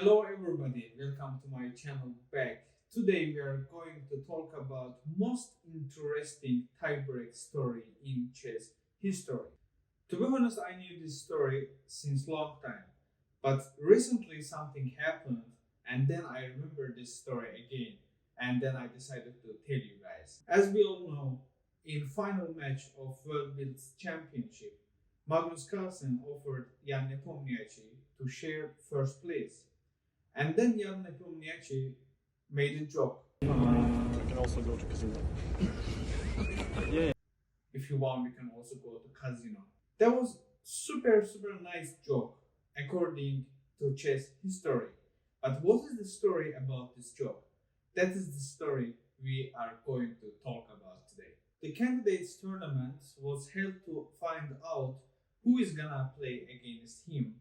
Hello everybody, welcome to my channel back. Today we are going to talk about most interesting tiebreak story in chess history. To be honest, I knew this story since long time, but recently something happened and then I remember this story again and then I decided to tell you guys. As we all know, in final match of World Bills Championship, Magnus Carlsen offered Jan Nepomniachtchi to share first place. And then Jan Nepomniachtchi made a joke. I can also go to casino. Yeah. If you want, we can also go to casino. That was super nice joke according to chess history. But what is the story about this joke? That is the story we are going to talk about today. The candidates tournament was held to find out who is gonna play against him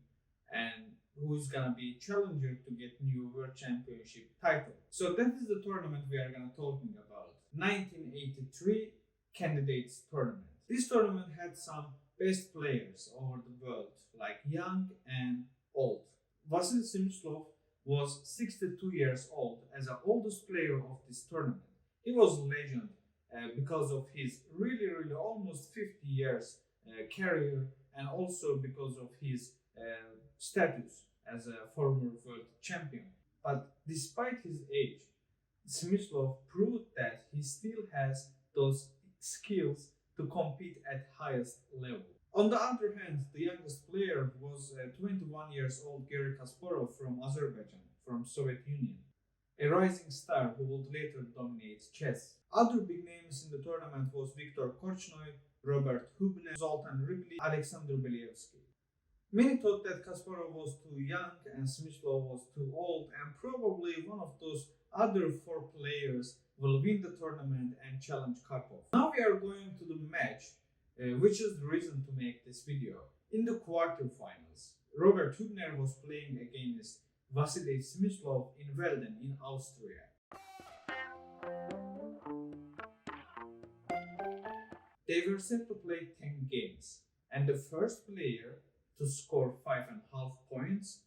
and who is gonna be challenger to get new World Championship title. So that is the tournament we are gonna talking about. 1983 candidates tournament. This tournament had some best players over the world, like young and old. Vasily Smyslov was 62 years old as the oldest player of this tournament. He was a legend because of his really almost 50 years career and also because of his status as a former world champion. But despite his age, Smyslov proved that he still has those skills to compete at highest level. On the other hand, the youngest player was 21 years old Garry Kasparov from Azerbaijan, from Soviet Union, a rising star who would later dominate chess. Other big names in the tournament was Viktor Korchnoi, Robert Hübner, Zoltan Ribli, Alexander Belyevsky. Many thought that Kasparov was too young and Smyslov was too old, and probably one of those other four players will win the tournament and challenge Karpov. Now we are going to the match, which is the reason to make this video. In the quarterfinals, Robert Hübner was playing against Vasily Smyslov in Velden in Austria. They were set to play 10 games, and the first player to score 5.5 points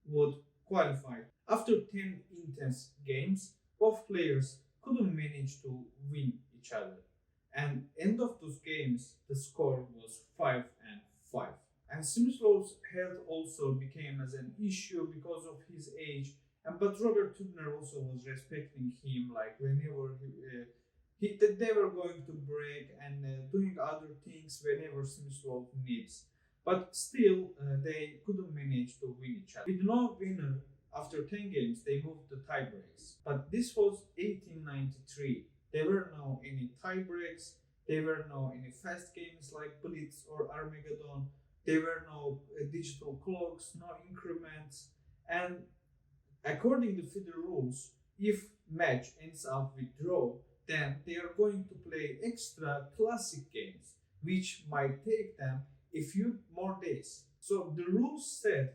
would qualify. After 10 intense games, both players couldn't manage to win each other. And end of those games, the score was 5-5. And Smyslov's health also became as an issue because of his age. But Robert Hübner also was respecting him, like whenever they were going to break and doing other things whenever Smyslov needs. But still, they couldn't manage to win each other. With no winner, after 10 games, they moved to tiebreaks. But this was 1893. There were no any tiebreaks. There were no any fast games like Blitz or Armageddon. There were no digital clocks, no increments. And according to FIDE rules, if match ends up with draw, then they are going to play extra classic games, which might take them a few more days. So the rules said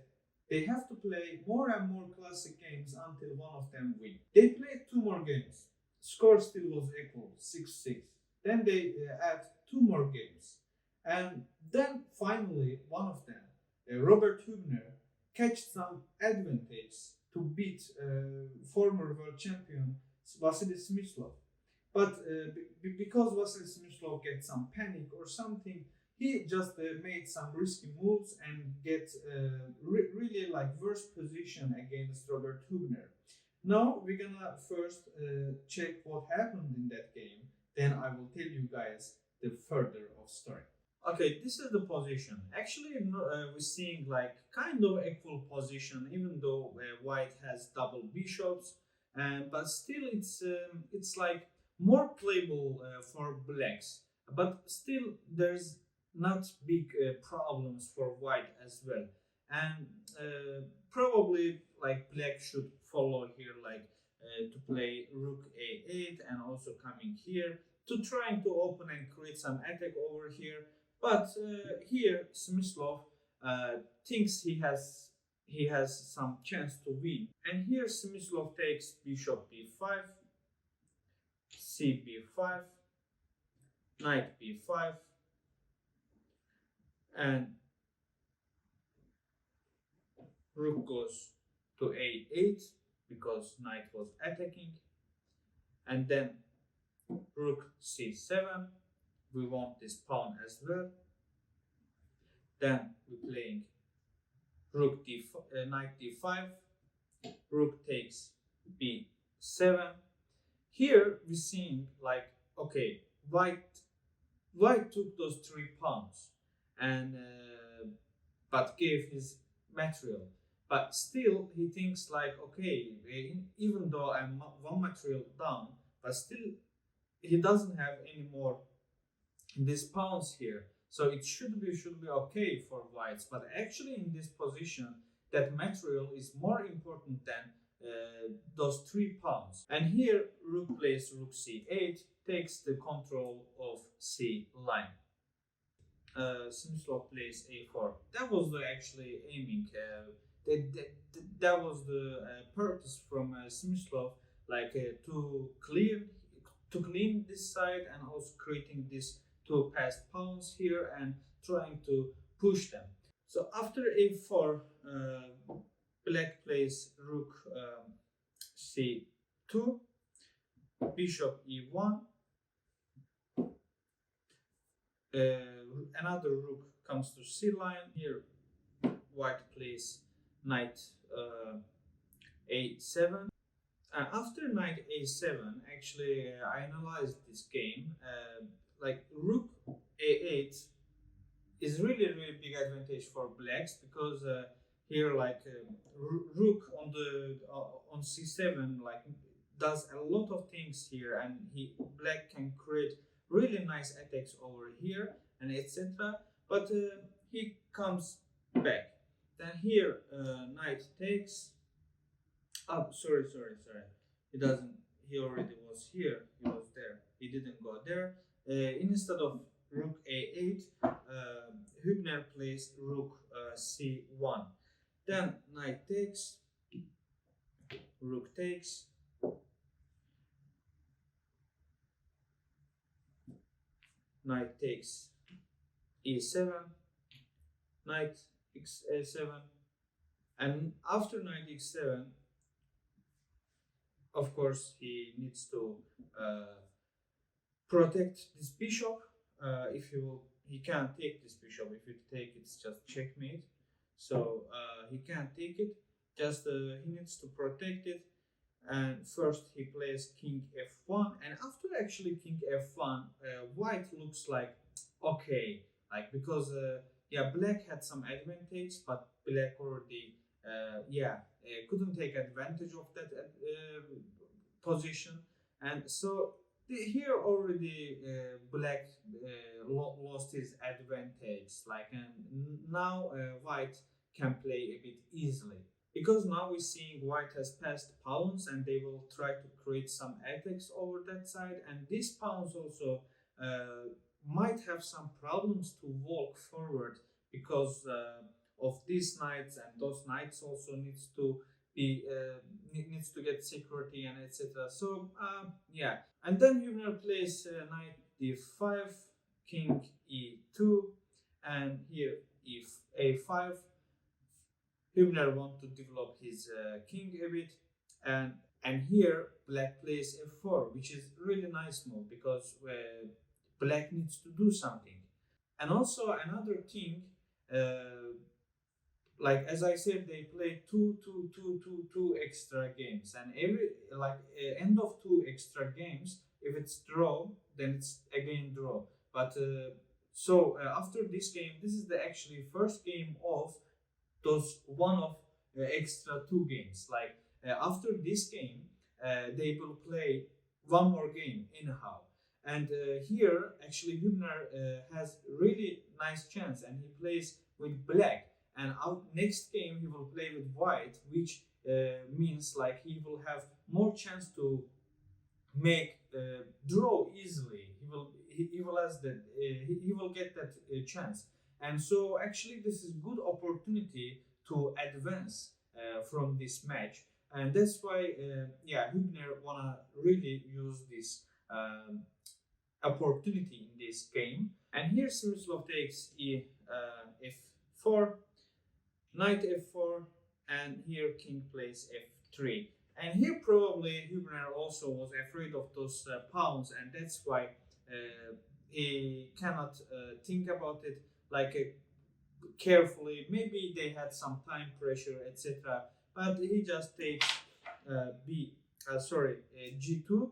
they have to play more and more classic games until one of them win. They played 2 more games. Score still was equal, 6-6. Then they add 2 more games. And then finally one of them, Robert Hübner, catch some advantage to beat former world champion Vasily Smyslov. But because Vasily Smyslov gets some panic or something, he just made some risky moves and get really like worst position against Robert Hübner. Now we're gonna first check what happened in that game. Then I will tell you guys the further of story. Okay, this is the position. Actually, we're seeing like kind of equal position, even though White has double bishops, but still it's like more playable for blacks. But still, there's not big problems for White as well, and probably like black should follow here, like to play Rook A8 and also coming here to trying to open and create some attack over here. But here Smyslov thinks he has some chance to win, and here Smyslov takes bishop b5, cb5, knight b5, and rook goes to a8 because knight was attacking, and then rook c7. We want this pawn as well. Then we're playing rook knight d5, rook takes b7. Here we're seeing like, okay, white took those 3 pawns and but gave his material, but still he thinks like, okay, even though I'm 1 material down, but still he doesn't have any more these pawns here, so it should be okay for whites. But actually in this position, that material is more important than those 3 pawns. And here rook plays rook c8, takes the control of c line. Smyslov plays a4. That was the actually aiming. That was the purpose from Smyslov, like to clean this side and also creating these 2 passed pawns here and trying to push them. So after a4, black plays rook c2, bishop e1. Another rook comes to c line. Here white plays knight a7. After knight a7, actually I analyzed this game. Like rook a8 is really big advantage for blacks, because here like rook on the on c7 like does a lot of things here, and black can create really nice attacks over here and etc. But he comes back. Then here knight takes. Oh, sorry. He doesn't. He already was here. He was there. He didn't go there. Instead of rook a8, Hübner plays rook c1. Then knight takes. Rook takes. Knight takes e7. Knight a7. And after knight x7, of course, he needs to protect this bishop. He can't take this bishop. If you take, it's just checkmate. So he can't take it. Just he needs to protect it. And first he plays king f1, and after actually king f1, white looks like okay, like because yeah, black had some advantage, but black already couldn't take advantage of that position, and so here already black lost his advantage. Like, and now white can play a bit easily, because now we're seeing white has passed pawns and they will try to create some attacks over that side, and these pawns also might have some problems to walk forward because of these knights, and those knights also needs to be needs to get security and etc. So yeah, and then Hübner plays knight d5, king e2, and here if a5. Hübner wants to develop his king a bit, and here black plays f4, which is really nice move, because black needs to do something. And also another thing, like as I said, they play two extra games, and every end of 2 extra games, if it's draw, then it's again draw. But so after this game, this is the actually first game of those one of extra 2 games. Like after this game, they will play 1 more game anyhow. And here actually Hübner has really nice chance, and he plays with black. And next game he will play with white, which means like he will have more chance to make draw easily. He will get that chance. And so actually this is good opportunity to advance from this match, and that's why Hübner wanna really use this opportunity in this game. And here Smyslov takes f4, knight f4, and here king plays f3. And here probably Hübner also was afraid of those pawns, and that's why he cannot think about it like carefully. Maybe they had some time pressure, etc. But he just takes g2,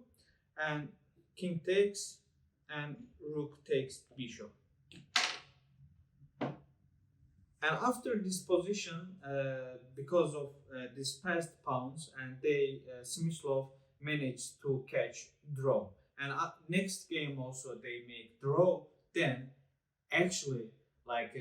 and king takes, and rook takes bishop. And after this position, because of these passed pawns, and Smyslov managed to catch draw. And next game also they make draw. Then actually, like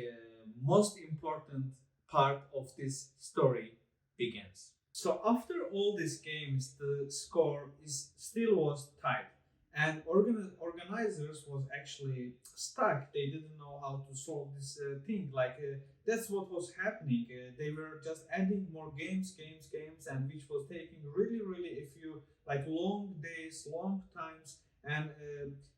most important part of this story begins. So after all these games, the score was tied, and organizers was actually stuck. They didn't know how to solve this thing. That's what was happening. They were just adding more games, and which was taking really a few long days, long times. And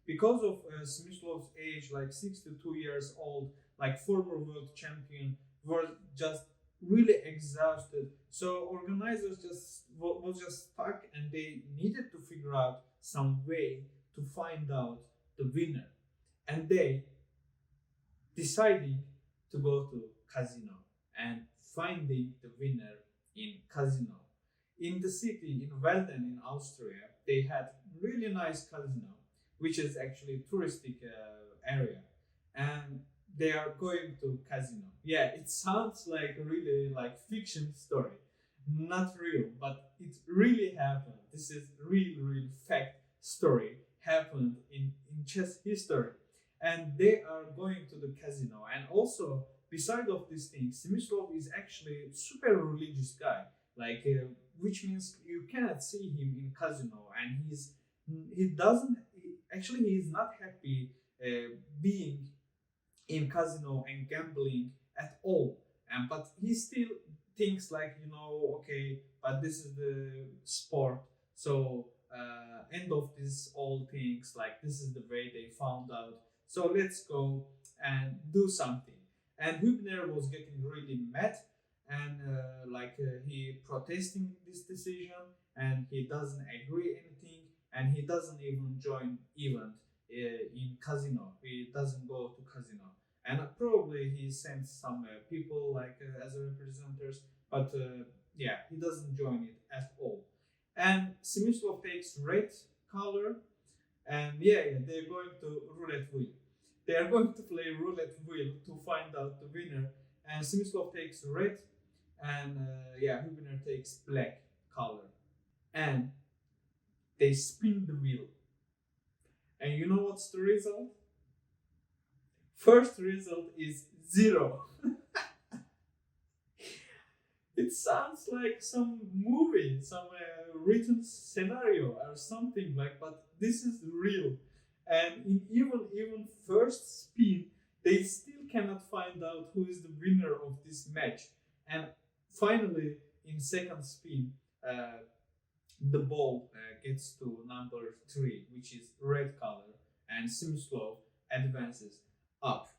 because of Smyslov's age, like 62 years old, like former world champion, were just really exhausted. So organizers was just stuck, and they needed to figure out some way to find out the winner. And they decided to go to casino and finding the winner in casino. In the city, in Velden, in Austria, they had really nice casino, which is actually a touristic area. And they are going to casino. Yeah, it sounds like really like fiction story. Not real, but it really happened. This is real fact story happened in chess history. And they are going to the casino. And also, beside of this thing, Smyslov is actually a super religious guy. Which means you cannot see him in casino, and he's not happy being in casino and gambling at all. But he still thinks okay, but this is the sport, so end of this all things, like this is the way they found out, so let's go and do something. And Hübner was getting really mad, and he protesting this decision, and he doesn't agree anything, and he doesn't even join event in casino. He doesn't go to casino, and probably he sends some people as representatives, but he doesn't join it at all. And Smyslov takes red color, and they're going to roulette wheel. They are going to play roulette wheel to find out the winner. And Smyslov takes red, and Hübner takes black color. And they spin the wheel. And you know what's the result? First result is 0. It sounds like some movie, some written scenario or something but this is real. And in even first spin, they still cannot find out who is the winner of this match. And finally, in second spin, the ball gets to number 3, which is red color, and Smyslov advances up.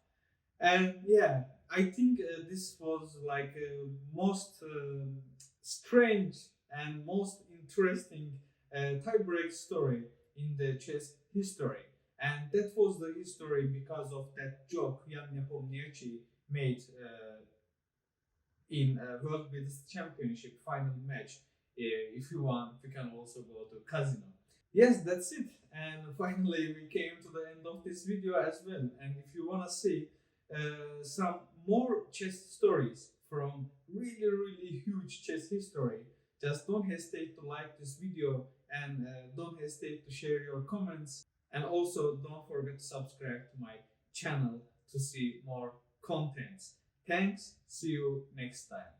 And I think this was most strange and most interesting tiebreak story in the chess history. And that was the history because of that joke Jan Nepomniachtchi made in World Biggest Championship final match. If you want, you can also go to casino. Yes, that's it. And finally, we came to the end of this video as well. And if you want to see some more chess stories from really huge chess history, just don't hesitate to like this video, and don't hesitate to share your comments, and also don't forget to subscribe to my channel to see more contents. Thanks, see you next time.